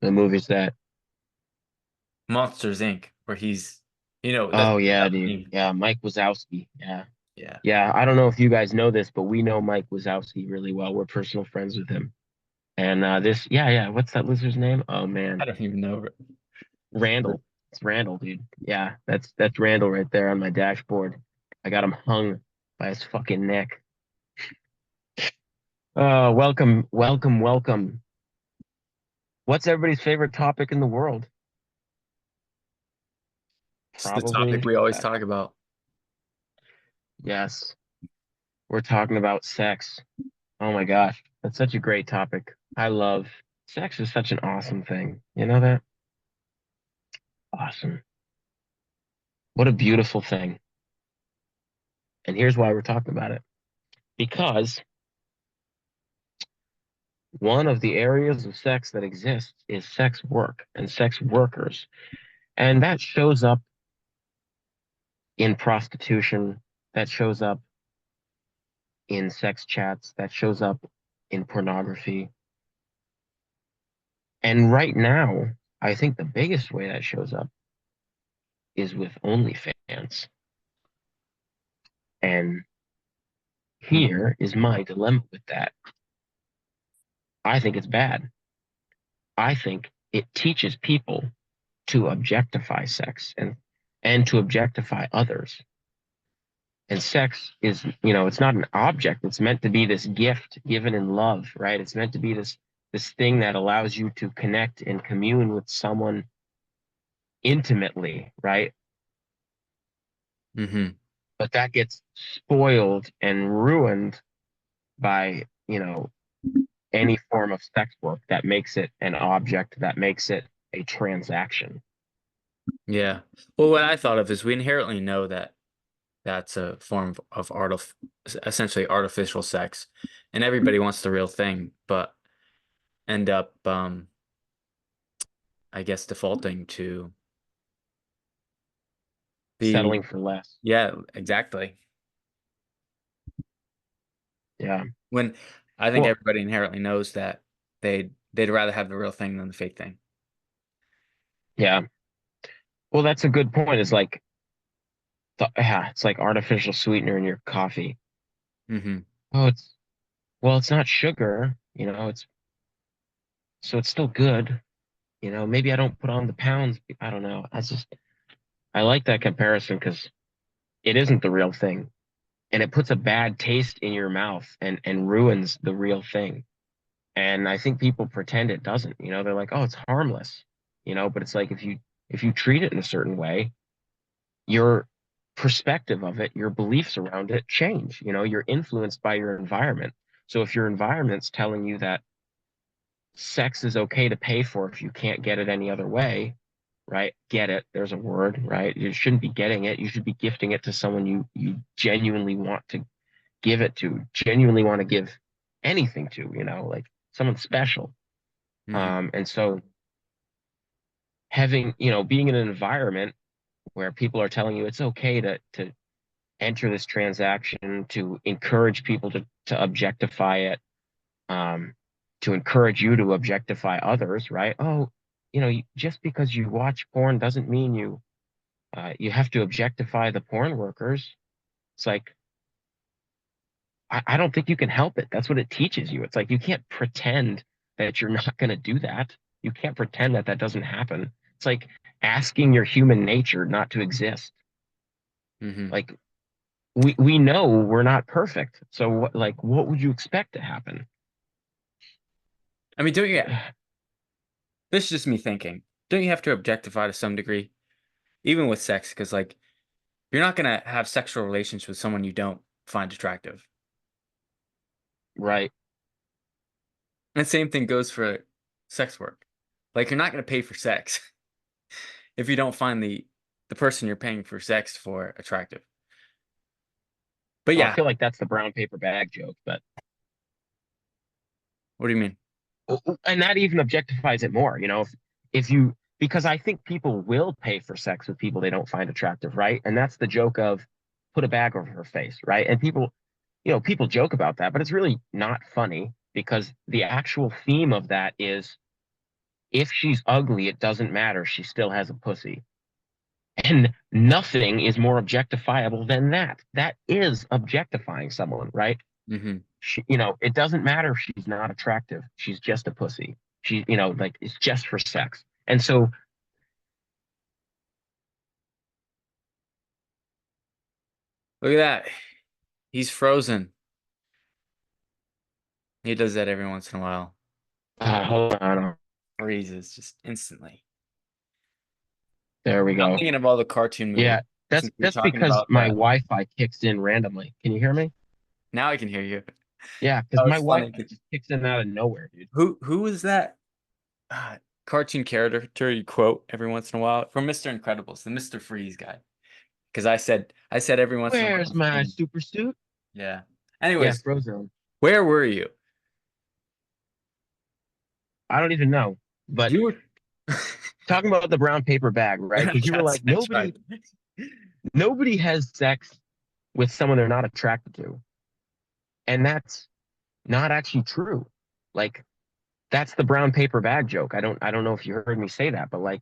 The movie's that. Monsters Inc., where that's Oh yeah, that dude. theme. Yeah, Mike Wazowski. Yeah. Yeah. Yeah, I don't know if you guys know this, but we know Mike Wazowski really well. We're personal friends with him. And yeah, what's that lizard's name? Oh I man, don't even know. Randall. It's Randall, dude. Yeah, that's Randall right there on my dashboard. I got him hung by his fucking neck. Welcome, welcome, welcome. What's everybody's favorite topic in the world? It's the topic Probably, we always talk about. yes. We're talking about sex. Oh my gosh, that's such a great topic. I love sex is such an awesome thing. You know that? Awesome. What a beautiful thing. And here's why we're talking about it. Because one of the areas of sex that exists is sex work and sex workers. And that shows up in prostitution, that shows up in sex chats, that shows up in pornography. And right now, I think the biggest way that shows up is with OnlyFans. And Mhm. here is my dilemma with that. I think it's bad. I think it teaches people to objectify sex and to objectify others. And sex is, it's not an object. It's meant to be this gift given in love, right? It's meant to be this thing that allows you to connect and commune with someone intimately, right? Mhm. But that gets spoiled and ruined by, any form of sex work that makes it an object, that makes it a transaction. Yeah. Well, what I thought of is we inherently know that that's a form of essentially artificial sex, and everybody wants the real thing, but end up, I guess, defaulting to the Settling for less. yeah, exactly. Yeah. When I think Well, everybody inherently knows that they'd rather have the real thing than the fake thing. yeah. Well, that's a good point. It's like, yeah, it's like artificial sweetener in your coffee. Hmm. Oh, it's not sugar, so it's still good. Maybe I don't put on the pounds. I don't know. I like that comparison because it isn't the real thing. And it puts a bad taste in your mouth and ruins the real thing. And I think people pretend it doesn't, they're like, oh, it's harmless, but it's like if you treat it in a certain way, your perspective of it, your beliefs around it change. You're influenced by your environment. So if your environment's telling you that sex is okay to pay for if you can't get it any other way, right? Get it. There's a word, right? You shouldn't be getting it. You should be gifting it to someone you genuinely want to give it to, genuinely want to give anything to, like someone special. Hmm. And so being in an environment where people are telling you it's okay to enter this transaction, to encourage people to objectify it, um, to encourage you to objectify others, right? Oh, just because you watch porn doesn't mean you have to objectify the porn workers. It's like I don't think you can help it. That's what it teaches you. It's like you can't pretend that you're not going to do that. You can't pretend that that doesn't happen. It's like asking your human nature not to exist. Hmm. Like we know we're not perfect. So what would you expect to happen? I mean, don't you? This is just me thinking. Don't you have to objectify to some degree, even with sex? Because like you're not gonna have sexual relations with someone you don't find attractive. Right. And the same thing goes for sex work. Like you're not gonna pay for sex if you don't find the person you're paying for sex for attractive. But Well, I yeah, feel like that's the brown paper bag joke, but what do you mean? and that even objectifies it more, if you because I think people will pay for sex with people they don't find attractive, right? And that's the joke of put a bag over her face, right? And people joke about that, but it's really not funny because the actual theme of that is If she's ugly, it doesn't matter. She still has a pussy. And nothing is more objectifiable than that. That is objectifying someone, right? Hmm. It doesn't matter if she's not attractive. She's just a pussy. Like it's just for sex. And so, Look at that. He's frozen. He does that every once in a while. hold on. Freezes just instantly. There we I'm go. thinking of all the cartoon movies Yeah, that's since we're that's talking because about my that. Wi-Fi kicks in randomly. Can you hear me? Now I can hear you. Yeah, because That my was funny. Wi-Fi just kicks in out of nowhere, dude. Who was that cartoon character you quote every once in a while from Mr. Incredibles, the Mr. Freeze guy? Because I said every once in a while Where's his my name. super suit? Yeah. Yeah, Anyways, Frozone. where were you? I don't even know. But You were talking about the brown paper bag, right? Because you were That's like, that's right. nobody has sex with someone they're not attracted to. And that's not actually true. Like, that's the brown paper bag joke. I don't know if you heard me say that, but like,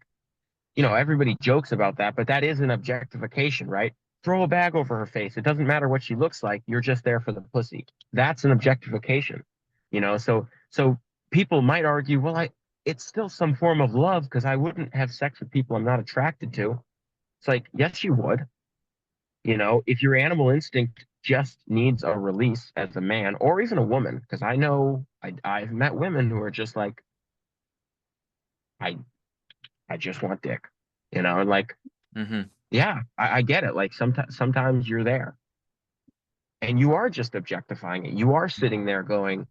everybody jokes about that, but that is an objectification, right? Throw a bag over her face. It doesn't matter what she looks like. You're just there for the pussy. That's an objectification. So people might argue, well, it's still some form of love because I wouldn't have sex with people I'm not attracted to. It's like, yes, you would. If your animal instinct just needs a release as a man or even a woman, because I know I've met women who are just like, I I just want dick, and like, Hmm. yeah, I get it. Like sometimes you're there and you are just objectifying it. You are sitting there going,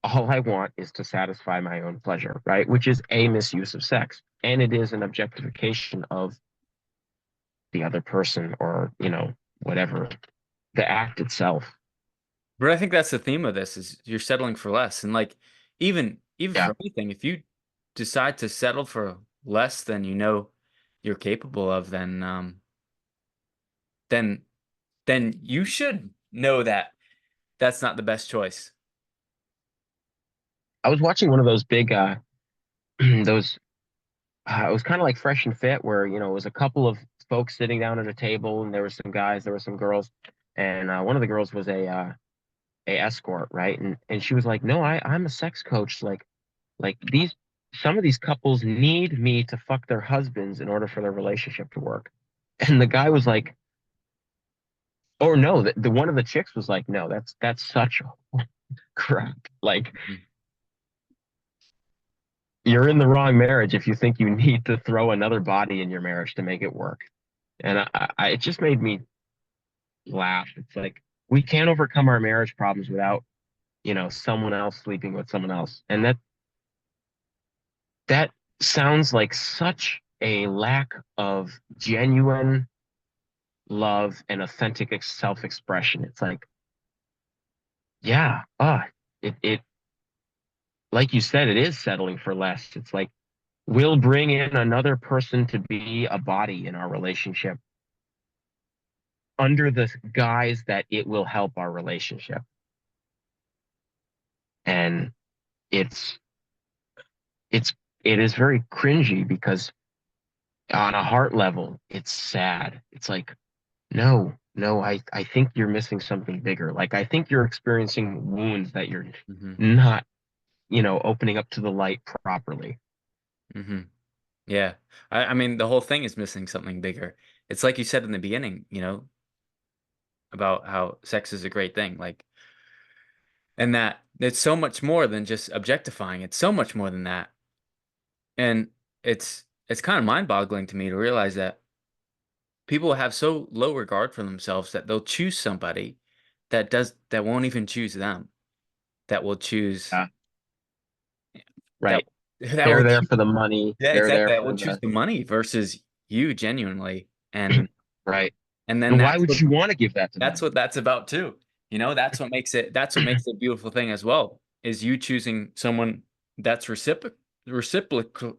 all I want is to satisfy my own pleasure, right? Which is a misuse of sex. And it is an objectification of the other person or, whatever, the act itself. But I think that's the theme of this is you're settling for less. And like even Yeah. for anything, if you decide to settle for less than you know you're capable of, then then you should know that that's not the best choice. I was watching one of those big, those, it was kind of like Fresh and Fit where, it was a couple of folks sitting down at a table and there were some guys, there were some girls. And one of the girls was a escort, right? And she was like, "No, I'm a sex coach. Like these some of these couples need me to fuck their husbands in order for their relationship to work." And the guy was like, "Oh no," the one of the chicks was like, "No, that's such crap. Like Mhm. you're in the wrong marriage if you think you need to throw another body in your marriage to make it work." And it just made me laugh. It's like we can't overcome our marriage problems without, someone else sleeping with someone else. And that sounds like such a lack of genuine love and authentic self-expression. It's like, yeah, it like you said, it is settling for less. It's like we'll bring in another person to be a body in our relationship under the guise that it will help our relationship. And it's it's it is very cringy because on a heart level, it's sad. It's like, no, no, I think you're missing something bigger. Like I think you're experiencing wounds that you're Hmm. not, opening up to the light properly. Hmm. Yeah. I mean the whole thing is missing something bigger. It's like you said in the beginning, about how sex is a great thing. Like and that it's so much more than just objectifying. It's so much more than that. And it's kind of mind-boggling to me to realize that people have so low regard for themselves that they'll choose somebody that won't even choose them. That will choose Yeah, that right. that They're will there choose, for the money. yeah, They're there exactly. That will for choose the the money versus you genuinely. And right. and then And why would you want to give that to that's them? what that's about too. That's what makes it a beautiful thing as well, is you choosing someone that's reciprocal.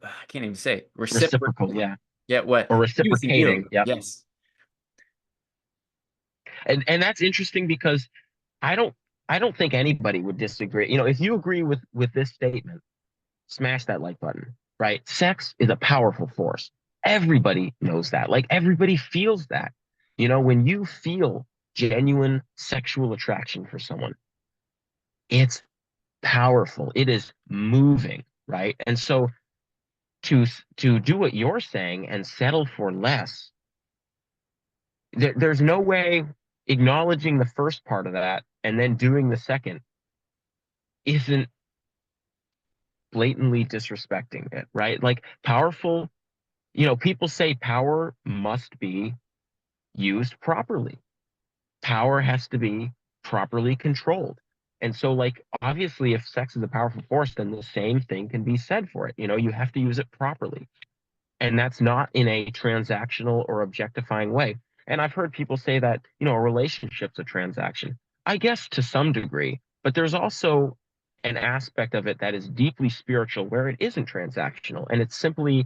I can't even say it. Reciprocal, Reciprocal. yeah. Yeah, what Or using you. reciprocating. Yep. Yes. And that's interesting because I don't I don't think anybody would disagree. If you agree with this statement, smash that like button, right? Sex is a powerful force. Everybody knows that. Like everybody feels that. You know, when you feel genuine sexual attraction for someone, it's powerful. It is moving, right? And so to to do what you're saying and settle for less, there's no way acknowledging the first part of that and then doing the second isn't blatantly disrespecting it, right? Like powerful, people say power must be used properly. Power has to be properly controlled. And so, like, obviously, if sex is a powerful force, then the same thing can be said for it. You have to use it properly. And that's not in a transactional or objectifying way. And I've heard people say that, a relationship's a transaction. I guess to some degree, but there's also an aspect of it that is deeply spiritual where it isn't transactional and it's simply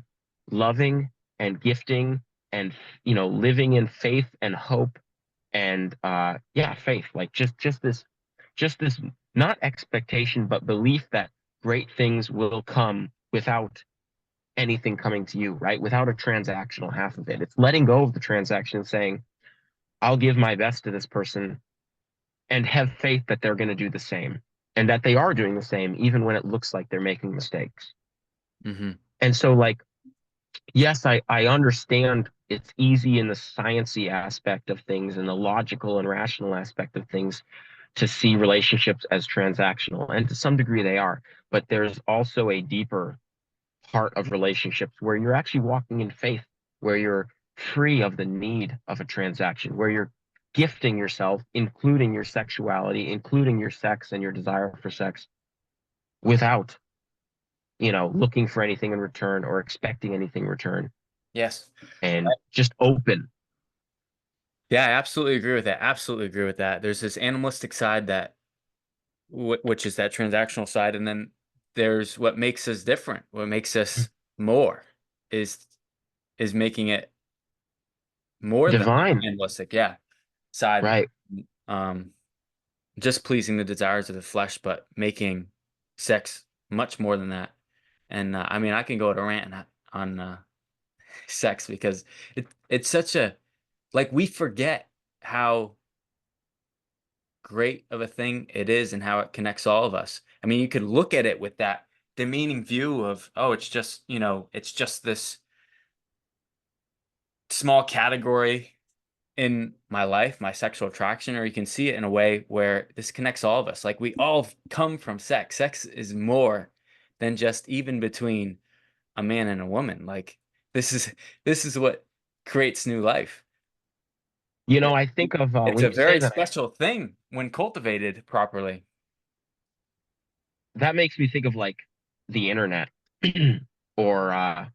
loving and gifting and, living in faith and hope and yeah, faith, like just this not expectation, but belief that great things will come without anything coming to you, right? Without a transactional half of it. It's letting go of the transaction and saying, I'll give my best to this person and have faith that they're going to do the same and that they are doing the same, even when it looks like they're making mistakes. Hmm. And so, like, yes, I understand it's easy in the sciencey aspect of things and the logical and rational aspect of things to see relationships as transactional. And to some degree they are, but there's also a deeper part of relationships where you're actually walking in faith, where you're free of the need of a transaction, where you're gifting yourself, including your sexuality, including your sex and your desire for sex, without, looking for anything in return or expecting anything in return, Yes. and just open. Yeah, I absolutely agree with that. Absolutely agree with that. There's this animalistic side that, which is that transactional side, and then there's what makes us different. What makes us more is is making it more than Divine, animalistic. Yeah, side. right? Um, just pleasing the desires of the flesh, but making sex much more than that. And I mean, I can go to rant on sex because it's such a, like, we forget how great of a thing it is and how it connects all of us. I mean, you could look at it with that demeaning view of, oh, it's just, it's just this small category in my life, my sexual attraction, or you can see it in a way where this connects all of us. Like, we all come from sex. Sex is more than just even between a man and a woman. Like, this is this is what creates new life. I think of It's when a you say very that, special thing when cultivated properly. that makes me think of like the internet or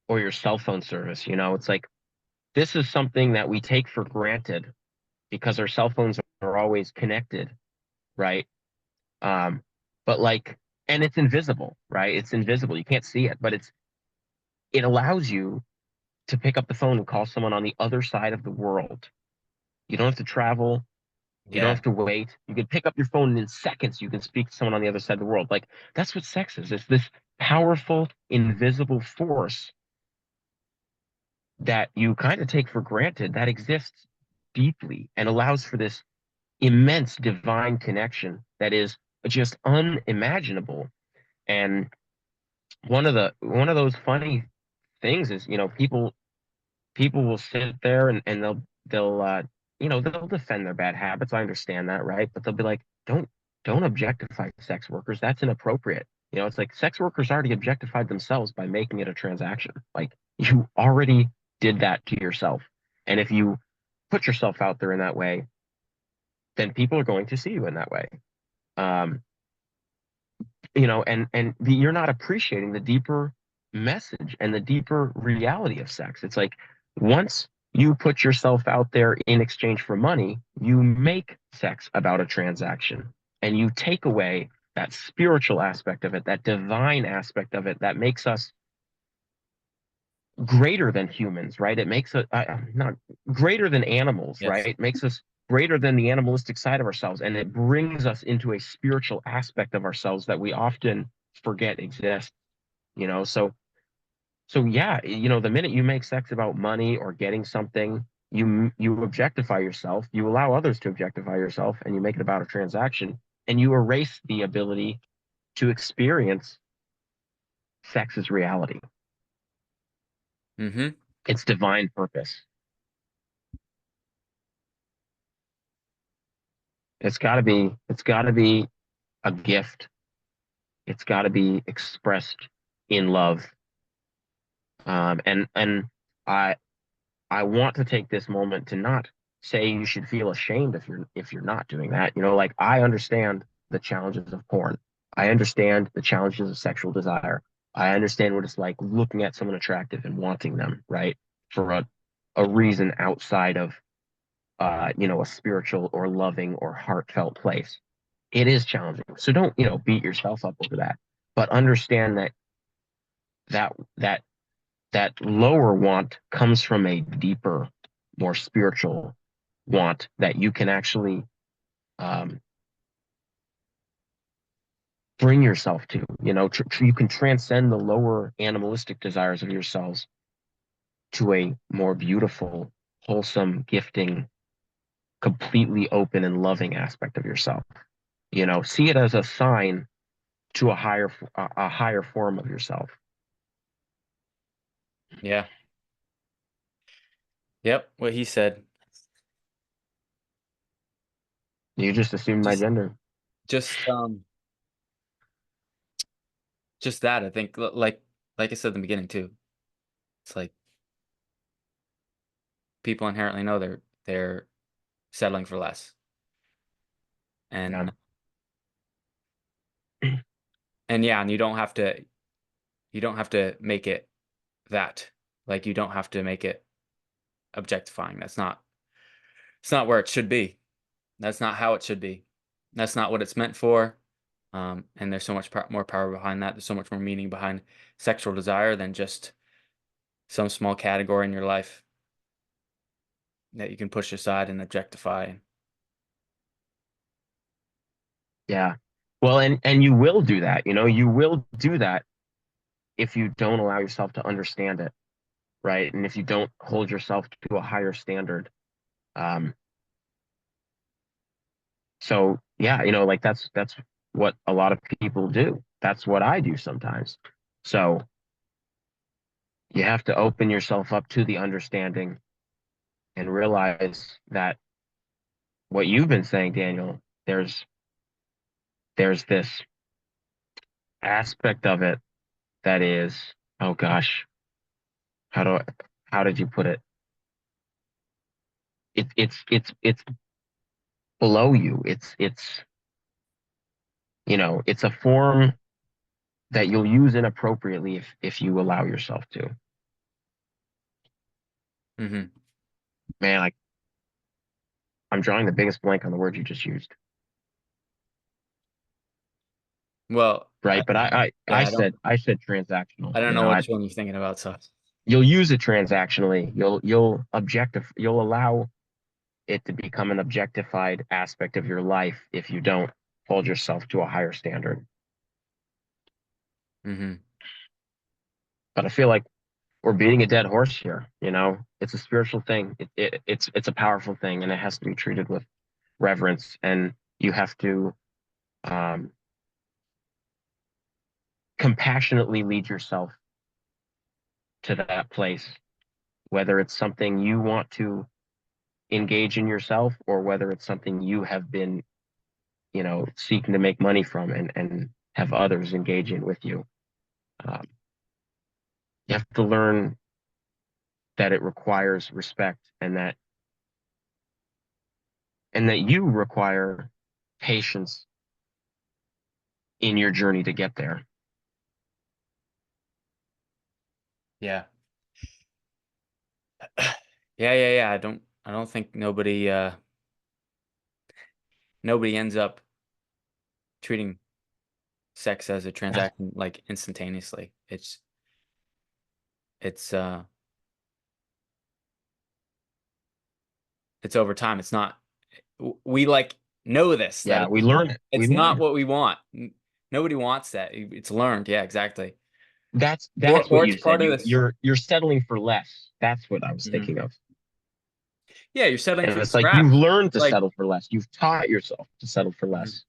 your cell phone service. It's like this is something that we take for granted because our cell phones are always connected, right? Um, but like, and it's invisible, right? It's invisible. You can't see it, but it allows you to pick up the phone and call someone on the other side of the world. You don't have to travel. You don't Yeah. have to wait. You can pick up your phone and in seconds you can speak to someone on the other side of the world. Like that's what sex is. It's this powerful, invisible force that you kind of take for granted that exists deeply and allows for this immense divine connection that is just unimaginable. And one of those funny things is, people will sit there and they'll defend their bad habits. I understand that, right? But they'll be like, don't objectify sex workers. That's inappropriate. It's like sex workers already objectified themselves by making it a transaction. Like you already did that to yourself. And if you put yourself out there in that way, then people are going to see you in that way. Um, you're not appreciating the deeper message and the deeper reality of sex. It's like once you put yourself out there in exchange for money, you make sex about a transaction and you take away that spiritual aspect of it, that divine aspect of it that makes us greater than humans, right? It makes us not greater than animals, right? Yes. It makes us greater than the animalistic side of ourselves, and it brings us into a spiritual aspect of ourselves that we often forget exists, you know? So yeah, the minute you make sex about money or getting something, you objectify yourself, you allow others to objectify yourself, and you make it about a transaction, and you erase the ability to experience sex as reality, Mm-hmm. its divine purpose. It's got to be a gift. It's got to be expressed in love. And I I want to take this moment to not say you should feel ashamed if you're not doing that. Like I understand the challenges of porn. I understand the challenges of sexual desire. I understand what it's like looking at someone attractive and wanting them, right? For a reason outside of a spiritual or loving or heartfelt place. It is challenging. So don't, beat yourself up over that. But understand that that that lower want comes from a deeper, more spiritual want that you can actually um, bring yourself to. You can transcend the lower animalistic desires of yourselves to a more beautiful, wholesome, gifting, completely open and loving aspect of yourself. See it as a sign to a higher form of yourself. Yeah. Yep. What he said. You just assume my Just, gender. just, just that. I think, like I said in the beginning too. It's like people inherently know they're settling for less, Yeah. and and yeah, and you don't have to make it that. Like you don't have to make it objectifying. It's not where it should be. That's not how it should be. That's not what it's meant for. And there's so much more power behind that. There's so much more meaning behind sexual desire than just some small category in your life that you can push aside and objectify. Yeah. Well, and you will do that, you will do that if you don't allow yourself to understand it, right? And if you don't hold yourself to a higher standard. Um, so yeah, like that's what a lot of people do. That's what I do sometimes. So you have to open yourself up to the understanding and realize that what you've been saying, Daniel, there's this aspect of it that is, oh gosh, how do I, how did you put it? It's below you. It's a form that you'll use inappropriately if you allow yourself to. Hmm. Man, I'm drawing the biggest blank on the word you just used, Well, right? But I yeah, said transactional. I don't know which one you're thinking about. So, You'll use it transactionally. You'll allow it to become an objectified aspect of your life if you don't hold yourself to a higher standard. hmm. But I feel like we're beating a dead horse here. It's a spiritual thing. It's a powerful thing, and it has to be treated with reverence. And you have to um, compassionately lead yourself to that place, whether it's something you want to engage in yourself or whether it's something you have been, seeking to make money from and have others engage in with you. Um, you have to learn that it requires respect and that you require patience in your journey to get there. Yeah, yeah. I don't think nobody ends up treating sex as a transaction like instantaneously. It's it's over time. It's not we like know this that Yeah, we learn it. We it's learn not it. what we want. Nobody wants that. It's learned. Yeah, exactly. That's what Or you it's part said. of You this. you're settling for less. That's what I was Mhm. thinking of. Yeah, you're settling And for the it's like scraps. you've learned to Like, settle for less. You've taught yourself to settle for mhm, less.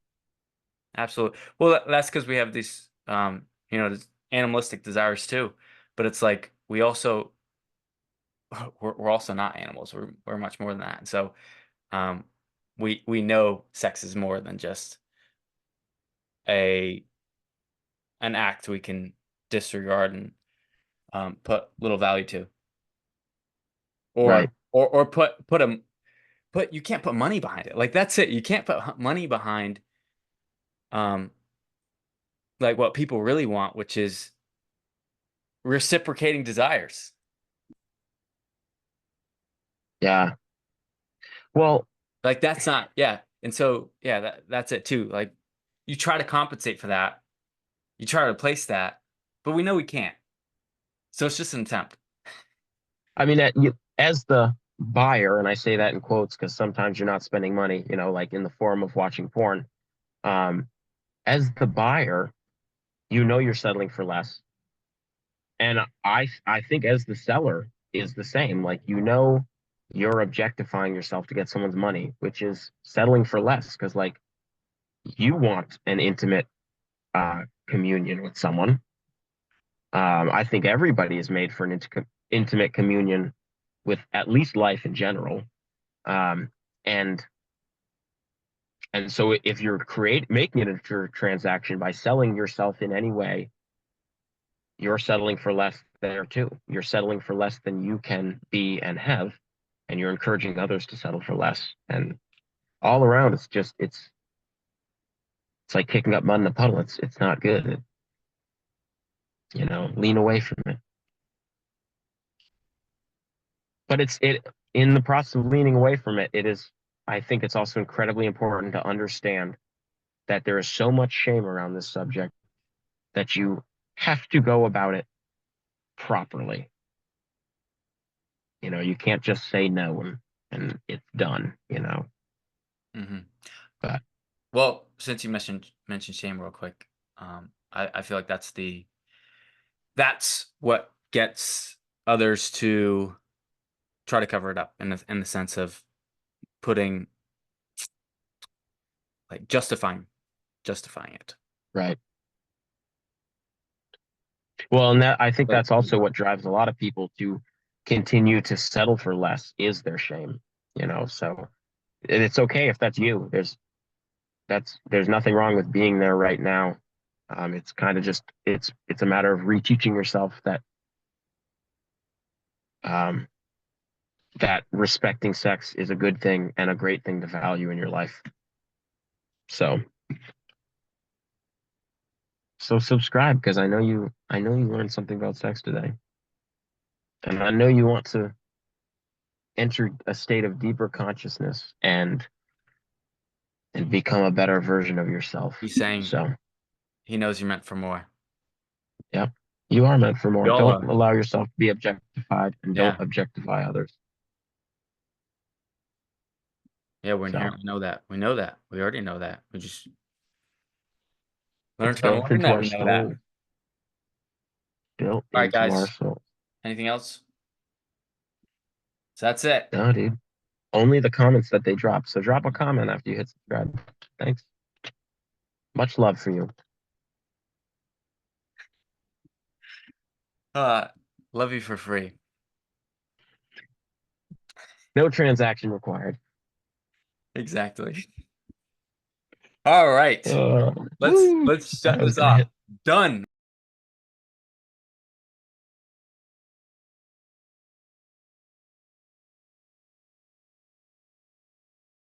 absolutely. Well, that's because we have these, this animalistic desires too. But it's like we also we're also not animals. We're much more than that. And so, um, we know sex is more than just a an act we can disregard and put little value to, Right. or put you can't put money behind it. Like that's it. You can't put money behind um like what people really want, which is reciprocating desires. Yeah. Well, Like that's not, yeah. And so yeah, that's it too. Like you try to compensate for that, you try to replace that, but we know we can't. So it's just an attempt. I mean, as the buyer, and I say that in quotes because sometimes you're not spending money, like in the form of watching porn. Um, as the buyer, you're settling for less. And I think as the seller is the same. Like, you're objectifying yourself to get someone's money, which is settling for less because like you want an intimate communion with someone. I think everybody is made for an intimate communion with at least life in general. Um, and so if you're making it a transaction by selling yourself in any way, you're settling for less there too. You're settling for less than you can be and have, and you're encouraging others to settle for less. And all around, it's like kicking up mud in a puddle. It's not good. Lean away from it. But it in the process of leaning away from it, it is. I think it's also incredibly important to understand that there is so much shame around this subject that you have to go about it properly. You can't just say no and it's done. Hmm. But Well, since you mentioned shame real quick, I feel like that's what gets others to try to cover it up in the sense of putting like justifying it. right. Well, and that I think But that's also what drives a lot of people to continue to settle for less is their shame. So and it's okay if that's you. There's nothing wrong with being there right now. It's kind of just it's a matter of reteaching yourself um, that respecting sex is a good thing and a great thing to value in your life. So subscribe because I know you learned something about sex today, and I know you want to enter a state of deeper consciousness and become a better version of yourself. he's saying So, he knows you're meant for more. yeah, you are meant for more. We all Don't are. allow yourself to be objectified and don't Yeah. objectify others. Yeah, we So, inherently know that. We know that. We already know that. We just learn it's to built unlearn into that our we know that. soul, built All right, into our guys. soul. Anything else? So that's it. No, dude. Only the comments that they drop. So drop a comment after you hit subscribe. Thanks. Much love for you. Uh, love you for free. No transaction required. Exactly. All right. Uh, Let's woo! let's I shut was this gonna off. hit Done.